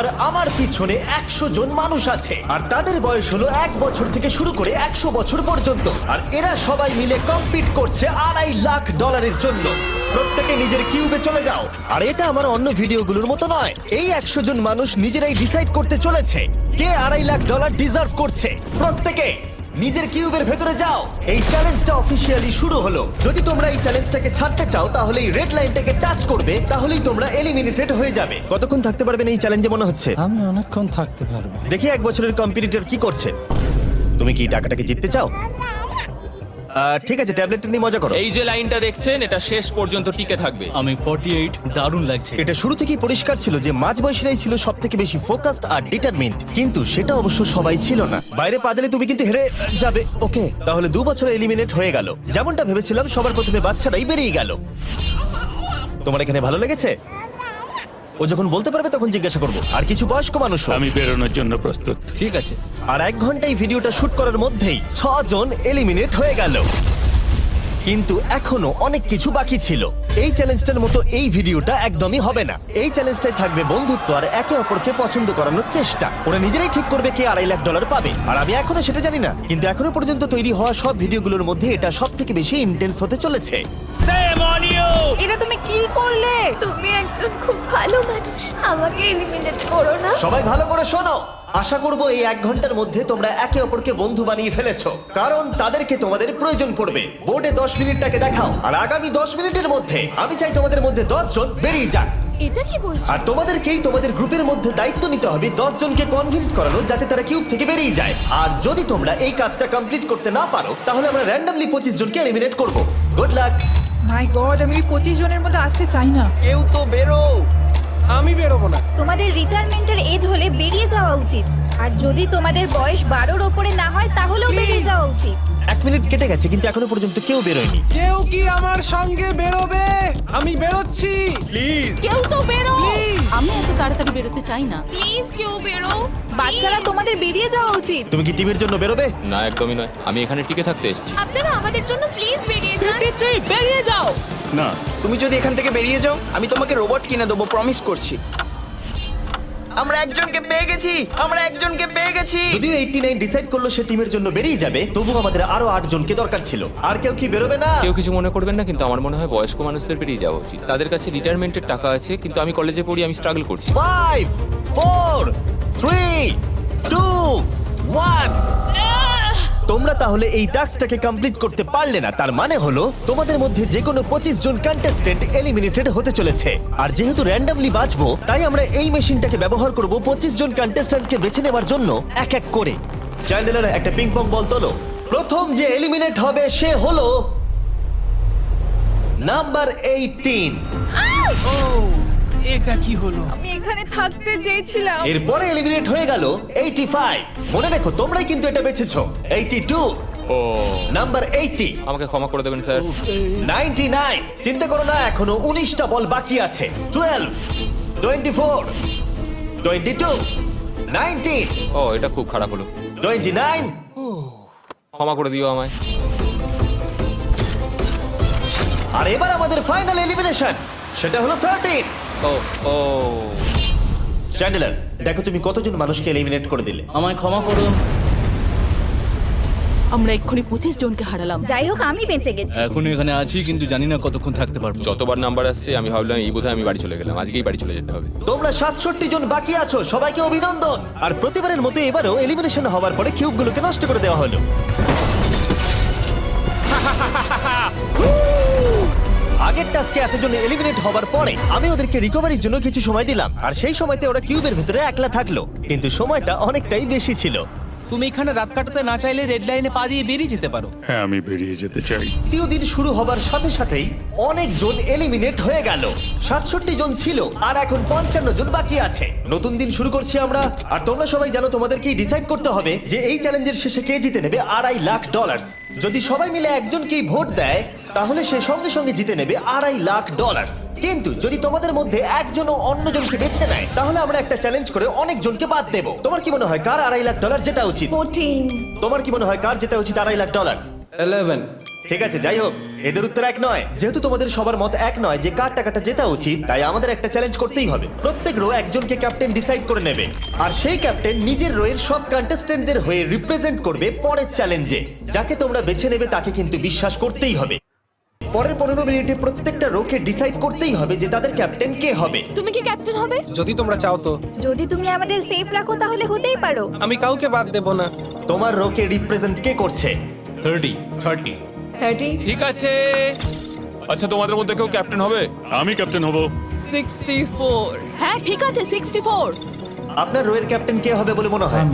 আর আমার পিছনে 100 জন মানুষ আছে আর তাদের বয়স হলো 1 বছর থেকে শুরু করে 100 বছর পর্যন্ত। আর এরা সবাই মিলে কম্পিট করছে $2.5 লাখ জন্য। প্রত্যেকে নিজের কিউবে চলে যাও। আর এটা আমার অন্য ভিডিওগুলোর মতো নয়, এই 100 জন মানুষ নিজেরাই ডিসাইড করতে চলেছে কে $2.5 লাখ ডিজার্ভ করছে। প্রত্যেকে নিজের কিউবের ভেতরে যাও। এই চ্যালেঞ্জটা অফিসিয়ালি শুরু হলো। যদি তোমরা এই চ্যালেঞ্জটাকে ছাড়তে চাও তাহলে এই রেড লাইনটাকে টাচ করবে, তাহলেই তোমরা এলিমিনেটেড হয়ে যাবে। কতক্ষণ থাকতে পারবেন এই চ্যালেঞ্জে মনে হচ্ছে? আমি অনেকক্ষণ থাকতে পারবো। দেখি 1 বছরের কম্পিটিটর কি করছে। তুমি কি টাকাটাকে জিততে চাও? ঠিক আছে, ট্যাবলেটটা নিয়ে মজা করো। এই যে লাইনটা দেখছেন এটা শেষ পর্যন্ত টিকে থাকবে। আমি 48, দারুণ লাগছে। এটা শুরু থেকেই পরিষ্কার ছিল যে মাঝবয়সীরাই ছিল সব থেকে বেশি ফোকাসড আর ডিটারমিন্ড, কিন্তু সেটা অবশ্য সবাই ছিল না। বাইরে পা দিলে তুমি কিন্তু হেরে যাবে। ওকে, তাহলে 2 বছর এলিমিনেট হয়ে গেল। যেমনটা ভেবেছিলাম, সবার প্রথমে বাচ্চারাই বেরিয়ে গেল। তোমার এখানে ভালো লেগেছে? ও যখন বলতে পারবে তখন জিজ্ঞাসা করবো। আর কিছু বয়স্ক মানুষ। আমি বেরোনোর জন্য প্রস্তুত। ঠিক আছে। আর 1 ঘন্টায় ভিডিওটা শুট করার মধ্যেই 6 জন এলিমিনেট হয়ে গেল। কিন্তু এখনো অনেক কিছু বাকি ছিল। এই চ্যালেঞ্জটার মতো এই ভিডিওটা একদমই হবে না। এই চ্যালেঞ্জটাই থাকবে বন্ধুত্ব আর একে অপরকে পছন্দ করানোর চেষ্টা। ওরা নিজেরাই ঠিক করবে কে $2.5 লাখ পাবে। আর আমি এখনো সেটা জানি না, কিন্তু এখনো পর্যন্ত তৈরি হওয়া সব ভিডিওগুলোর মধ্যে এটা সব থেকে বেশি ইন্টেন্স হতে চলেছে। এটা তুমি কি করলে? তুমি একজন খুব ভালো মানুষ, আমাকে এলিমিনেট করো না। সবাই ভালো করে শোনো। আশা করবো এই 1 ঘন্টার মধ্যে তোমরা একে অপরকে বন্ধু বানিয়ে ফেলেছো, কারণ তাদেরকে তোমাদের প্রয়োজন পড়বে। বোর্ডে 10 মিনিটটাকে দেখাও, আর আগামী 10 মিনিটের মধ্যে আমি চাই তোমাদের মধ্যে 10 জন বেরিয়ে যাক। এটা কি বলছো? আর তোমাদেরকেই তোমাদের গ্রুপের মধ্যে দায়িত্ব নিতে হবে 10 জনকে কনভিন্স করানোর, যাতে তারা কিউব থেকে বেরিয়ে যায়। আর যদি তোমরা এই কাজটা কমপ্লিট করতে না পারো, তাহলে আমরা র্যান্ডমলি 25 জনকে এলিমিনেট করব। Good luck. মাই গড, আমি ওই 25 জনের মধ্যে আসতে চাই না। কেউ তো বেরো। আমি বেরোবো না। তোমাদের রিটায়ারমেন্টের এজ হলে বেরিয়ে যাওয়া উচিত। আর যদি তোমাদের বয়স 12-র ওপরে না হয় তাহলেও বেরিয়ে যাওয়া উচিত। 1 মিনিট কেটে গেছে, কিন্তু এখনো পর্যন্ত কেউ বেরোয়নি। কেউ কি আমার সঙ্গে বেরোবে? আমি বেরোচ্ছি। প্লিজ কেউ তো বেরো। আমি এত তাড়াতাড়ি বেরোতে চাই না। প্লিজ কেউ বেরো। বাচ্চারা, তোমাদের বেরিয়ে যাওয়া উচিত। তুমি কি টিভির জন্য বেরোবে? না, একদমই নয়, আমি এখানে টিকে থাকতে এসেছি। আপনারা আমাদের জন্য প্লিজ বেরিয়ে যান। 53, বেরিয়ে যাও। না, তুমি যদি এখান থেকে বেরিয়ে যাও, আমি তোমাকে রোবট কিনে দেবো, প্রমিস করছি। আমরা একজনকে পেয়ে গেছি। যদিও 89 ডিসাইড করলো সে টিমের জন্য বেরিয়ে যাবে, তবু আমাদের আরো 8 জনকে দরকার ছিল। আর কেউ কি বেরোবে না? কেউ কিছু মনে করবেন না, কিন্তু আমার মনে হয় বয়স্ক মানুষদের বেরিয়ে যাওয়া উচিত। তাদের কাছে রিটায়ারমেন্টের টাকা আছে, কিন্তু আমি কলেজে পড়ি, আমি স্ট্রাগল করছি। 5 4 3 2 1। তোমরা তাহলে এই টাস্কটাকে কমপ্লিট করতে পারলে না, তার মানে হলো তোমাদের মধ্যে যে কোনো 25 জন কন্টেস্টেন্ট এলিমিনেটেড হতে চলেছে। আর যেহেতু র্যান্ডমলি বাঁচবো, তাই আমরা এই মেশিনটাকে ব্যবহার করব 25 জন কন্টেস্টেন্টকে বেছে নেওয়ার জন্য এক এক করে। চ্যান্ডেলার, একটা পিং পং বল তোলো। প্রথম যে এলিমিনেট হবে সে হলো নাম্বার 18। এটা কি হলো? আমি এখানে থাকতে চেয়েছিলাম। এরপরে এলিমিনেট হয়ে গেল 85। মনে রেখো তোমরাই কিন্তু এটা বেছেছো। 82, ও, নাম্বার 80, আমাকে ক্ষমা করে দেবেন স্যার। 99। চিন্তা করো না, এখনো 19টা বল বাকি আছে। 12, 24, 22, 19, ও, এটা খুব খারাপ হলো। 29। ক্ষমা করে দিও আমায়। আর এবার আমাদের ফাইনাল এলিমিনেশন, সেটা হলো 13। ও ও, চ্যান্ডেলার, দেখো তুমি কতজন মানুষকে এলিমিনেট করে দিলে। আমায় ক্ষমা করো। আমরা এক্ষুনি 25 জনকে হারালাম। যাই হোক, আমি বেঁচে গেছি। এখনো এখানে আছি, কিন্তু জানি না কতক্ষণ থাকতে পারবো। যতবার নাম্বার আসছে আমি ভাবলাম এই বোধহয় আমি বাড়ি চলে গেলাম, আজকেই বাড়ি চলে যেতে হবে। তোমরা 67 জন বাকি আছো, সবাইকে অভিনন্দন। আর প্রতিবারের মতো এবারও এলিমিনেশন হওয়ার পরে কিউবগুলোকে নষ্ট করে দেওয়া হলো। আগের টাস্কে এতজন এলিমিনেট হবার পরে আমি ওদেরকে রিকভারির জন্য কিছু সময় দিলাম, আর সেই সময়তে ওরা কিউবের ভিতরে একলা থাকলো, কিন্তু সময়টা অনেকটাই বেশি ছিল। তুমি এখানে রাত কাটাতে না চাইলে রেড লাইনে পা দিয়ে বেরিয়ে যেতে পারো। হ্যাঁ, আমি বেরিয়ে যেতে চাই। তৃতীয় দিন শুরু হবার সাথে সাথেই অনেক জন এলিমিনেট হয়ে গেল। 67 জন ছিল, আর এখন 55 জন বাকি আছে। নতুন দিন শুরু করছি আমরা, আর তোমরা সবাই জানো তোমাদেরকেই ডিসাইড করতে হবে যে এই চ্যালেঞ্জের শেষে কে জিতে নেবে $2.5 লাখ। যদি সবাই মিলে একজনকেই ভোট দেয়, তাহলে সে সঙ্গে সঙ্গে জিতে নেবে $2.5 লাখ। কিন্তু যদি তোমাদের মধ্যে একজনও অন্যজনকে বেছে নেয়, তাহলে আমরা একটা চ্যালেঞ্জ করে অনেক জনকে বাদ দেব। তোমার কি মনে হয় কার $2.5 লাখ জেতা উচিত? 14। তোমার কি মনে হয় কার জেতা উচিত $2.5 লাখ? 11। ঠিক আছে, যাই হোক, এদের উত্তর এক নয়। যেহেতু তোমাদের সবার মত এক নয় যে কার টাকাটা জেতা উচিত, তাই আমাদের একটা চ্যালেঞ্জ করতেই হবে। প্রত্যেক রো একজনকে ক্যাপ্টেন ডিসাইড করে নেবে, আর সেই ক্যাপ্টেন নিজের রোয়ের সব কন্টেস্টেন্টদের হয়ে রিপ্রেজেন্ট করবে পরের চ্যালেঞ্জে। যাকে তোমরা বেছে নেবে তাকে কিন্তু বিশ্বাস করতেই হবে। পরের 15 মিনিটে প্রত্যেকটা রোকে ডিসাইড করতেই হবে যে তাদের ক্যাপ্টেন কে হবে। তুমি কি ক্যাপ্টেন হবে? যদি তোমরা চাও তো। যদি তুমি আমাদের সেফ রাখো তাহলে হতেই পারো। আমি কাউকে বাদ দেব না। তোমার রোকে রিপ্রেজেন্ট কে করছে? 30 ঠিক আছে। আচ্ছা, তোমাদের মধ্যে কেউ ক্যাপ্টেন হবে? আমি ক্যাপ্টেন হব। 64 হ্যাঁ ঠিক আছে 64। আপনার রোয়ের ক্যাপ্টেন কে হবে বলে মনে হয়?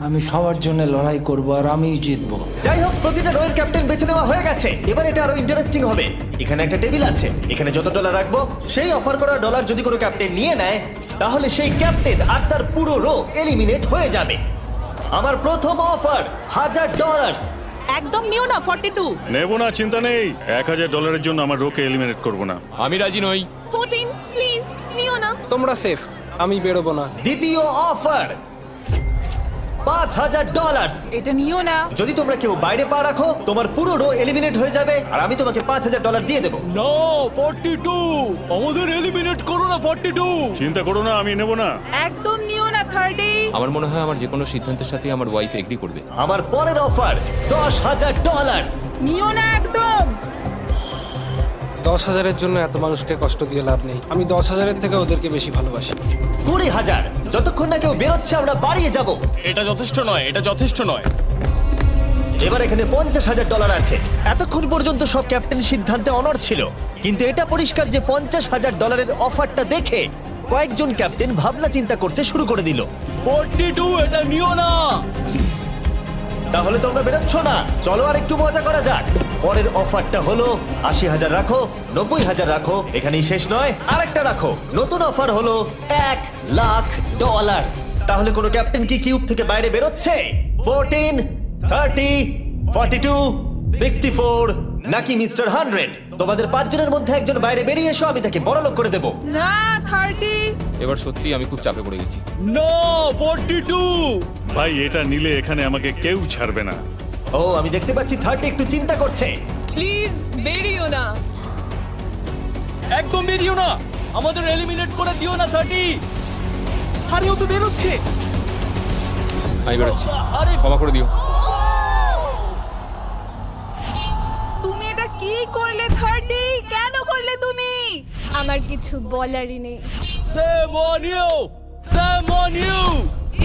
আমি সবার জন্য লড়াই করব আর আমিই জিতবো। যাই হোক, প্রতিটা রোয়ের ক্যাপ্টেন বেছে নেওয়া হয়ে গেছে। এবার এটা আরো ইন্টারেস্টিং হবে। এখানে একটা টেবিল আছে, এখানে যত ডলার রাখবো সেই অফার করা ডলার যদি কোনো ক্যাপ্টেন নিয়ে নেয়, তাহলে সেই ক্যাপ্টেন আর তার পুরো রো এলিমিনেট হয়ে যাবে। আমার প্রথম অফার $1000। একদম নিও না 42। নেব না, চিন্তা নেই। $1000 জন্য আমার রোকে এলিমিনেট করব না। আমি রাজি নই। 14 প্লিজ নিও না। তোমরা সেফ, আমি বেরোবো না। দ্বিতীয় অফার $5000। এটা নিও না। যদি তোমরা কেউ বাইরে পা রাখো, তোমার পুরো রো এলিমিনেট হয়ে যাবে, আর আমি তোমাকে $5000 দিয়ে দেবো। নো 42, আমাদের এলিমিনেট করো না 42। চিন্তা করো না, আমি নেব না। একদম নিও না 30। আমার মনে হয় আমার যে কোনো সিদ্ধান্তের সাথে আমার ওয়াইফ এগ্রি করবে। আমার পরের অফার $10000। নিও না একদম। 10,000-এর জন্য এত মানুষকে কষ্ট দিয়ে লাভ নেই। আমি 10,000-এর থেকে ওদেরকে বেশি ভালোবাসি। 20,000। যতক্ষণ না কেউ বেরোচ্ছে আমরা বাড়িয়ে যাব। এটা যথেষ্ট নয়, এটা যথেষ্ট নয়। এবার এখানে $50,000 আছে। এতক্ষণ পর্যন্ত সব ক্যাপ্টেন সিদ্ধান্তে অনড় ছিল, কিন্তু এটা পরিষ্কার যে $50,000-এর অফারটা দেখে কয়েকজন ক্যাপ্টেন ভাবনা চিন্তা করতে শুরু করে দিল। 42, এটা নিও না। তাহলে তোমরা বেরোচ্ছ না? চলো আর একটু মজা করা যাক। পরের অফারটা হলো 80,000 রাখো, 90,000 রাখো, এখানেই শেষ নয়, আরেকটা রাখো। নতুন অফার হলো $1,00,000। তাহলে কোনো ক্যাপ্টেন কি কিউব থেকে বাইরে বেরোচ্ছে? 14, 30, 42, 64 নাকি মিস্টার 100? তোমাদের 5 জনের মধ্যে একজন বাইরে বেরিয়ে এসো, আমি তাকে বড়লোক করে দেবো। না 30। এবার সত্যি আমি খুব চাপে পড়ে গেছি। নো 42। ভাই, এটা নিলে এখানে আমাকে কেউ ছাড়বে না। ও, আমি দেখতে পাচ্ছি 30 একটু চিন্তা করছে। প্লিজ বেরিও না। একদম বেরিও না, আমাদের এলিমিনেট করে দিও না 30। আরে ও তো বেরোচ্ছে। আমি বেরোচ্ছি, আরে ক্ষমা করে দিও। তুমি এটা কি করলে 30? কেন করলে তুমি? আমার কিছু বলারই নেই। Shame on you, shame on you.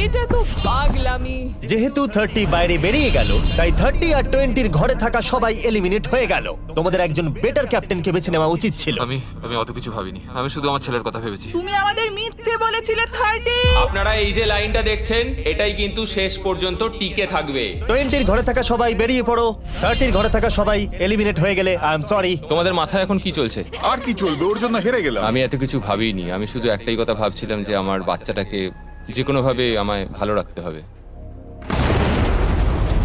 এটা তো পাগলামি। যেহেতু 30 বাইরে বেরিয়ে গেল, তাই 30 আর 20-র ঘরে থাকা সবাই এলিমিনেট হয়ে গেল। তোমাদের একজন বেটার ক্যাপ্টেনকে বেছে নেওয়া উচিত ছিল। আমি অত কিছু ভাবিনি, আমি শুধু আমার ছেলের কথা ভেবেছি। তুমি আমাদের মিথ্যে বলেছিলে 30। আপনারা এই যে লাইনটা দেখছেন, এটাই কিন্তু শেষ পর্যন্ত টিকে থাকবে। 20-র ঘরে থাকা সবাই বেরিয়ে পড়ো, 30-র ঘরে থাকা সবাই এলিমিনেট হয়ে গেলে আই এম সরি। তোমাদের মাথায় এখন কি চলছে? আর কি চলবে, ওর জন্য হেরে গেলাম। আমি এত কিছু ভাবিনি, আমি শুধু একটাই কথা ভাবছিলাম যে আমার বাচ্চাটাকে যে কোনোভাবে আমায় ভালো রাখতে হবে।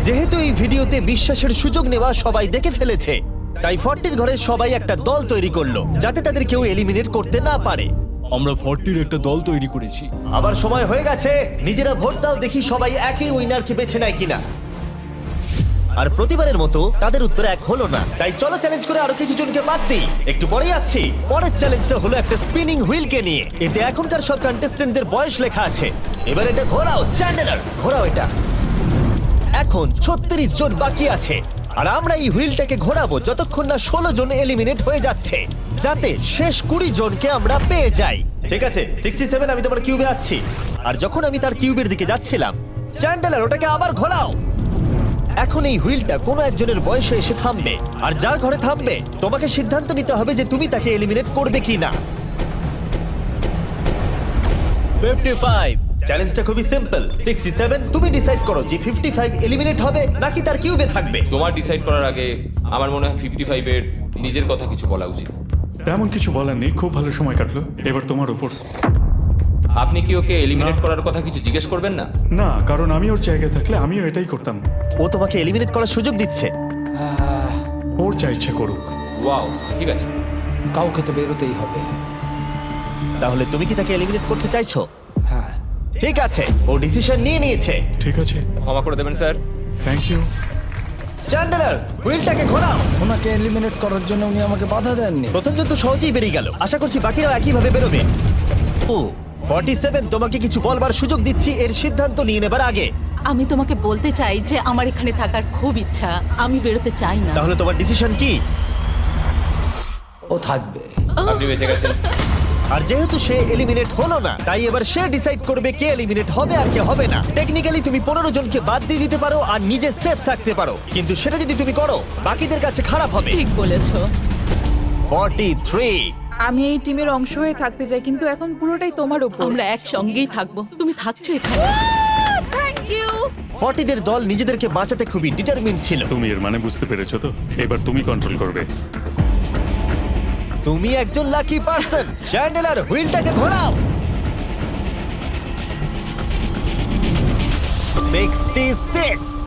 যেহেতু এই ভিডিওতে বিশ্বাসের সুযোগ নেওয়া সবাই দেখে ফেলেছে, তাই 40-র ঘরের সবাই একটা দল তৈরি করলো যাতে তাদের কেউ এলিমিনেট করতে না পারে। আমরা 40-র একটা দল তৈরি করেছি। আবার সময় হয়ে গেছে, নিজেরা ভোট দাও, দেখি সবাই একই উইনারকে বেছে নেয় কিনা। আর প্রতিবারের মতো তাদের উত্তর এক হলো না, তাই চলো চ্যালেঞ্জ করে আরো কিছু জনকে বাদ দিই। একটু পরেই আসছি। পরের চ্যালেঞ্জটা হলো একটা স্পিনিং হুইলকে নিয়ে। এতে এখনকার সব কন্টেস্টেন্টদের বয়স লেখা আছে। এবার এটা ঘোরাও, চ্যান্ডেলার ঘোরাও এটা। এখন 36 জন বাকি আছে, আর আমরা এই হুইলটাকে ঘোরাবো যতক্ষণ না 16 জন এলিমিনেট হয়ে যাচ্ছে, যাতে শেষ 20 জনকে আমরা পেয়ে যাই। ঠিক আছে 67, আমি তোমার কিউবে আসছি। আর যখন আমি তার কিউবের দিকে যাচ্ছিলাম, চ্যান্ডেলার ওটাকে আবার ঘোরাও। এখন এই হুইলটা কোনো একজনের বয়সে এসে থামবে, আর যার ঘরে থামবে তোমাকে সিদ্ধান্ত নিতে হবে যে তুমি তাকে এলিমিনেট করবে কি না। 55। চ্যালেঞ্জটা খুবই সিম্পল। 67, তুমি ডিসাইড করো যে 55 এলিমিনেট হবে নাকি তার কিউবে থাকবে। তোমার ডিসাইড করার আগে আমার মনে হয় 55-এর নিজের কথা কিছু বলা উচিত। তেমন কিছু বলার নেই, খুব ভালো সময় কাটলো। এবার তোমার উপর। আপনি কি ওকে এলিমিনেট করার কথা কিছু জিজ্ঞেস করবেন না? না, কারণ আমি ওর জায়গায় থাকলে আমিও এটাই করতাম। ও তোমাকে এলিমিনেট করার সুযোগ দিচ্ছে। ওর যা ইচ্ছে করুক। ওয়াও, ঠিক আছে। কাউকে তো বেরোতেই হবে। তাহলে তুমি কি তাকে এলিমিনেট করতে চাইছো? হ্যাঁ। ঠিক আছে, ও ডিসিশন নিয়ে নিয়েছে। ঠিক আছে, ক্ষমা করে দেবেন স্যার। Thank you. চ্যান্ডেলার হুইলটাকে ঘোরাও। ওনাকে এলিমিনেট করার জন্য উনি আমাকে বাধা দেননি। প্রথম জন তো সহজেই বেরিয়ে গেল, আশা করছি বাকিরাও একইভাবে বেরোবে। ও 47, তোমাকে কিছু বলবার সুযোগ দিচ্ছি এর সিদ্ধান্ত নিয়ে নেবার আগে। আমি তোমাকে বলতে চাই যে আমার এখানে থাকার খুব ইচ্ছা, আমি বেরোতে চাই না। তাহলে তোমার ডিসিশন কি? ও থাকবে। আপনি বেঁচে গেছেন। আর যেহেতু সে এলিমিনেট হলো না, তাই এবার সে ডিসাইড করবে কে এলিমিনেট হবে আর কে হবে না। টেকনিক্যালি তুমি 15 জনকে বাদ দিয়ে দিতে পারো আর নিজে সেফ থাকতে পারো, কিন্তু সেটা যদি তুমি করো বাকিদের কাছে খারাপ হবে। ঠিক বলেছো। 43। আমি এই টিমের অংশ হয়ে থাকতে চাই, কিন্তু এখন পুরোটাই তোমার উপর। আমরা একসঙ্গেই থাকবো, তুমি থাকছো এখানে। Thank you. 40 দের দল নিজেদেরকে বাঁচাতে খুবই ডিটারমিন্ড ছিল। তুমি এর মানে বুঝতে পেরেছো তো? এবার তুমি কন্ট্রোল করবে। তুমি একজন লাকি পার্সন। চ্যান্ডেলার হুইলটাকে ঘোরাও। 66।